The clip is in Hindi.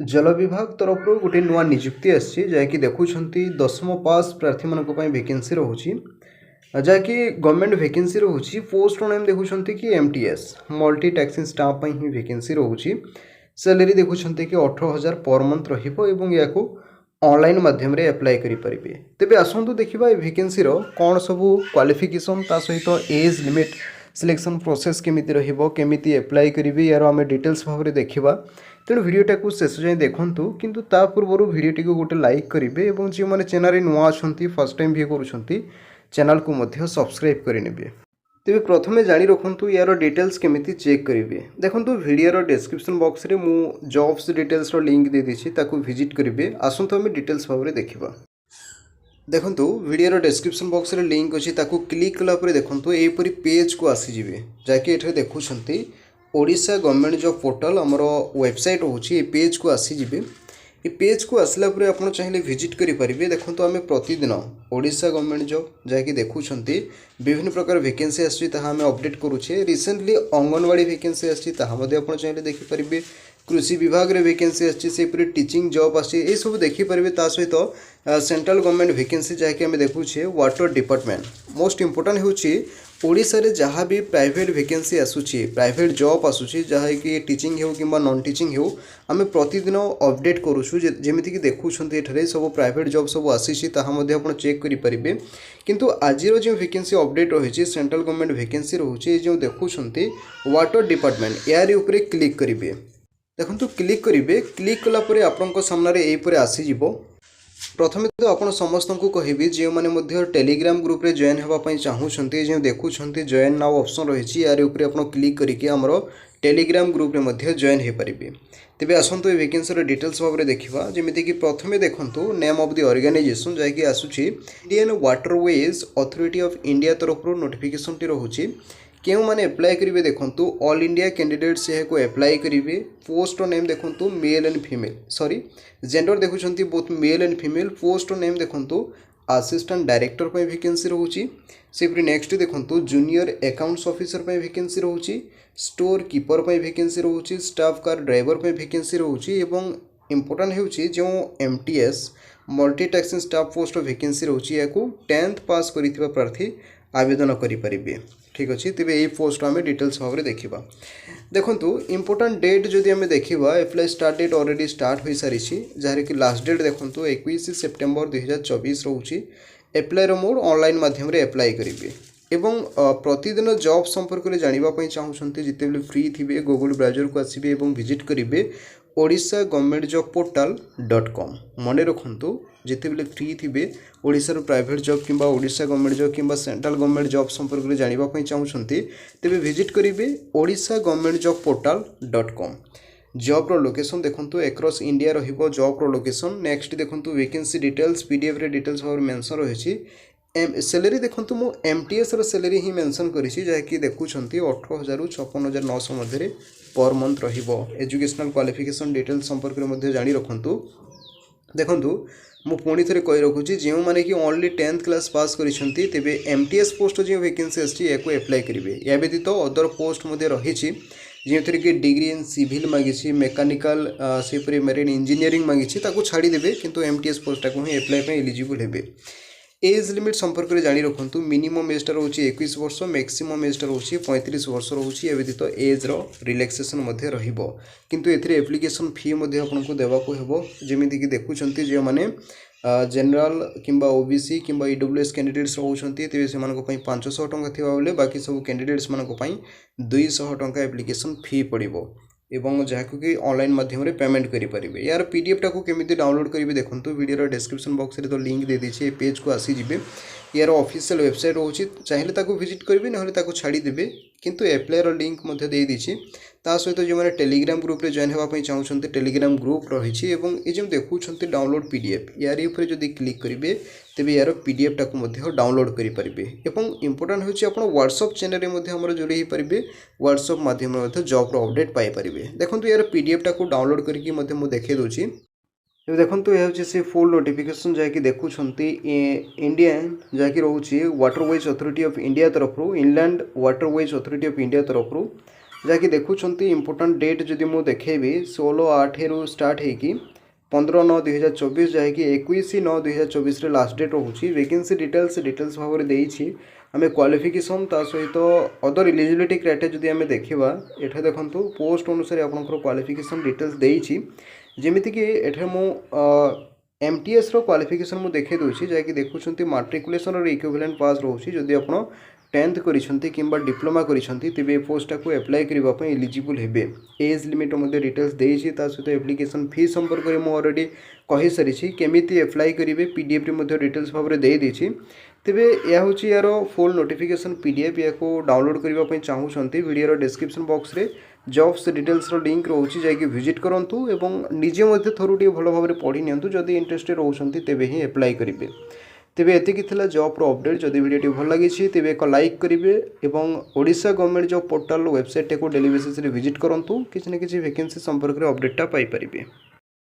जल विभाग तरफ गोटे नुआ निजुक्ति आसी जहाँकि देखुं दशम पास प्रार्थी मानक वैकेंसी रोचे जहाँकि गवर्नमेंट वैकेंसी रोचे पोस्ट नेम देखुं कि MTS मल्टी टैक्सिंग स्टाफ ही वैकेंसी रोचे सैलरी देखुं कि 18,000 पर मंथ रहा ऑनलाइन माध्यम रे अप्लाई करेंगे। तेज आसतु देखा वैकेंसी कौन सब क्वालिफिकेशन ता सहित एज लिमिट सिलेक्शन प्रोसेस केमी केमी अप्लाई करेंगे यार आम डिटेल्स भाव में देखा। तेणु भिडटा को शेष जाए देखूँ किंतु ता पूर्व भिडटी को गोटे लाइक करेंगे और जो मैंने चैनल नुआ अच्छा फर्स्ट टाइम भी कर चैनल को सब्सक्राइब करेंगे। तेज प्रथम जाणी रखु यार डिटेल्स केमी चेक करेंगे। देखो वीडियो डिस्क्रिप्शन बॉक्स रे मु जॉब्स डिटेल्स लिंक दे दीची विजिट करेंगे। आसतु आम डिटेल्स भाव में देखा। देखो वीडियो डिस्क्रिप्शन बॉक्स रे लिंक अच्छी क्लिक कलापर देखो यहपरी पेज को आसीजे जहाँकि ये देखुं ओडिशा गवर्नमेंट जॉब पोर्टल आमर वेबसाइट होची पेज को आसीजे। ये पेज को आसला परे आपण चाहिए विजिट करेंगे। देखो आम प्रतिदिन ओडिशा गवर्नमेंट जॉब जहाँकि देखुं विभिन्न प्रकार वैकेंसी आम अपडेट करुचे। रिसेंटली अंगनवाड़ी वैकेंसी आसी चाहिए देखिपारे। कृषि विभाग रे वैकेंसी आसपरी टीचिंग जॉब आसी सब देखिपारे। सहित सेंट्रल गवर्नमेंट वैकेंसी जहाँकि आम देखुचे वाटर डिपार्टमेंट मोस्ट इंपोर्टेंट होची ओडिशा रे जहाँ भी प्राइवेट वैकेंसी आसूची प्राइवेट जॉब आसूची जहाँ कि टीचिंग हो कि नॉन टीचिंग हो आम प्रतिदिन अपडेट करुचु जमीक देखुं ये सब प्राइवेट जॉब सब आसी चेक करेंगे। किंतु आज जो वैकेंसी अपडेट रही सेंट्रल गवर्नमेंट वैकेंसी रोचे जो देखुं वाटर डिपार्टमेंट यार ऊपर क्लिक करेंगे। देखो क्लिक करेंगे क्लिक कलापर आपण सामने यहीपर आसीज। प्रथम तो आप समस्त को कहि जो मैंने टेलीग्राम ग्रुप रे जॉइन होगापी चाहूँगी जो देखुं जॉइन नाउ ऑप्शन रही यार ऊपर आप क्लिक करके आमर टेलीग्राम ग्रुप रे जॉइन हो पारे। तेज आसतु ये वैकेंसी डिटेल्स भाव में देखा जमीक प्रथम देखूँ नेम ऑफ द ऑर्गेनाइजेशन जहाँकि आसूची Indian Waterways Authority of India तरफ नोटिफिकेशन टी रोचे क्यों मैंने अप्लाई करेंगे। देखो ऑल इंडिया कैंडिडेट्स को अप्लाई करेंगे। पोस्ट नेम देखो male and female sorry gender देखुं both male and female. Post name देखो असिस्टेंट डायरेक्टर पर वैकेंसी रोची सेपरी नेक्स्ट देखो जूनियर अकाउंट्स ऑफिसर पर वैकेंसी रोची स्टोर कीपर पर वैकेंसी रोची स्टाफ कार ड्राइवर पर वैकेंसी रोची एवं इंपोर्टेंट होची जो MTS multi tasking staff post vacancy रोची या 10th पास करिथिबा प्रार्थी आवेदन करेंगे। ठीक अच्छे तेज यही पोस्ट आम डिटेल्स भाव में देखा। देखो इंपोर्टेंट डेट जदि आम देखा apply start date already start हो सारी जहाँ कि लास्ट डेट देखो 21 सेप्टेम्बर 2024 रोचे। एप्लायर मोड ऑनलाइन माध्यम रे अप्लाई करेंगे एवं प्रतिदिन जॉब संपर्क में जानापी चाहूँगी जिते फ्री थे गूगल ब्राउजर को आसबे और विजिट करेंगे ओडिशा गवर्नमेंट जॉब पोर्टल.com मन रखु जिते फ्री थे ओडिशार प्राइवेट जॉब किंबा ओडिशा गवर्नमेंट जॉब किंबा सेंट्रल गवर्नमेंट जॉब संपर्क में जानापी चाहूँगी तेज विजिट करेंगे Odisha government job portal dot com. Job रो लोकेशन देखो एक्रॉस इंडिया रहिबो जॉब रो लोकेशन। नेक्स्ट देखो वैकेंसी डिटेल्स PDF रे डिटेल्स भाव मेंशन रही। सैलरी देखो मु MTS रो सैलरी ही मेंशन करी जहाँकि देखुं 18,000 रु 56,900 मध्य पर मंथ रहिबो। एजुकेशनल क्वालिफिकेशन डिटेल्स संपर्क में जानी रखु। देखो मु पुणी थे कही रखुची जो मैंने कि ओनली 10th क्लास पास करिसेंती तेबे MTS पोस्ट जो वैकेंसी आछि याको अप्लाई करेंगे। या व्यतीत अदर पोस्ट रही जो थी कि डिग्री इन सिविल मांगी मेकानिकल सेपरी मेरीन इंजीनियरिंग मांगी छाड़ीदे किंतु MTS पोस्ट को ही अप्लाई एलिजिबल हेबे। एज लिमिट संपर्क में जानी रखु मिनिमम एजटा रोचे 21 वर्ष मैक्सिमम एजटा रोचे 35 वर्ष रोचे। या व्यतीत एज रिलैक्सेशन रहिबो किंतु एथिरे एप्लिकेशन फी आपको देवाको हेबो जेमिति कि देखुछंती जो माने जनरल किंबा OBC किंबा EWS कैंडिडेट्स रोचंती तेबे सेमानको पई 500 टंका थिबा बेले बाकी सब कैंडिडेट्स मानको पई 200 टंका एप्लिकेशन फी पड़िबो एवं जहाँ कि ऑनलाइन माध्यम रे पेमेंट करेंगे। यार PDF टाक केमी डाउनलोड करेंगे देखो वीडियो डिस्क्रिप्शन बॉक्स रे तो लिंक दे दीजिए पेज को आसीजे। यार ऑफिशियल वेबसाइट रोचे चाहिए विजिट करेंगे ना छाड़ीदे किंतु एप्लायर लिंक दे दीजिए। ता सहित जो मैंने टेलीग्राम ग्रुप रे जॉइन होगापी चाहूँगी टेलीग्राम ग्रुप रही ये देखुं डाउनलोड PDF यार ऊपर जब क्लिक करेंगे तेज यार PDF टाक डाउनलोड करेंगे। इंपोर्टेंट होची व्हाट्सएप चैनल में जोड़ी पारे व्हाट्सएप माध्यम जॉब अपडेट पाइपर। देखो यार PDF टाक डाउनलोड करके देखे दूसरी देखो यह से फुल नोटिफिकेशन जहाँकि देखुं इंडियन जहाँकि रोचे वाटरवेज अथॉरिटी ऑफ इंडिया तरफ inland waterways Authority of India तरफ जहाँकि देखुं इम्पोर्टाट डेट जदि मुझे देखेबी 16/8 रु स्टार्ट होगी 15/9/2024 जहाँकि 21/9/2024 लास्ट डेट रोचे। वैकेंसी डिटेल्स भाव में देती आम क्वालिफिकेशन ता सहित अदर इलिजिबिलिटी क्राइटेरिया जदि आम देखा ये देखो पोस्ट अनुसार आपंकर क्वालिफिकेशन डिटेल्स देती जमीक एठे मु एमटीएस रो क्वालिफिकेशन मु देखे दूसरी जहाँकि देखुं माट्रिकुलेसन और इक्विवेलेंट पास रोचे जदि आप 10th करिसेंती किंबा डिप्लोमा करिसेंती तेबे पोस्ट को अप्लाई करबा पई एलिजिबल हेबे। एज लिमिट मध्ये डिटेल्स देछि ता सहित एप्लिकेशन फी संपर्क में मु ऑलरेडी कहि सारिछि केमिति अप्लाई करिवे पीडीएफ रे मध्ये डिटेल्स भाव में दे देछि। तेबे या होछि यार फुल नोटिफिकेशन पीडीएफ या को डाउनलोड करबा पई चाहूछंती वीडियो डिस्क्रिप्शन बॉक्स रे जॉब्स डिटेल्स रो लिंक रोछि जाय कि विजिट करंतु एवं निजे मध्ये थोरुटी भलो भाव में पढ़ी नियंतु जदि इंटरेस्टेड रोछंती तेबे ही अप्लाई करिवे। तेबे एतिकी थिला जॉब रो अपडेट जदि वीडियो भल लगी तेबे एक लाइक करिवे एवं Odisha government job portal website को डेली बेसिस रे विजिट करंतु किछि न किछि वैकेंसी संपर्क रे अपडेटटा पाई परिबे।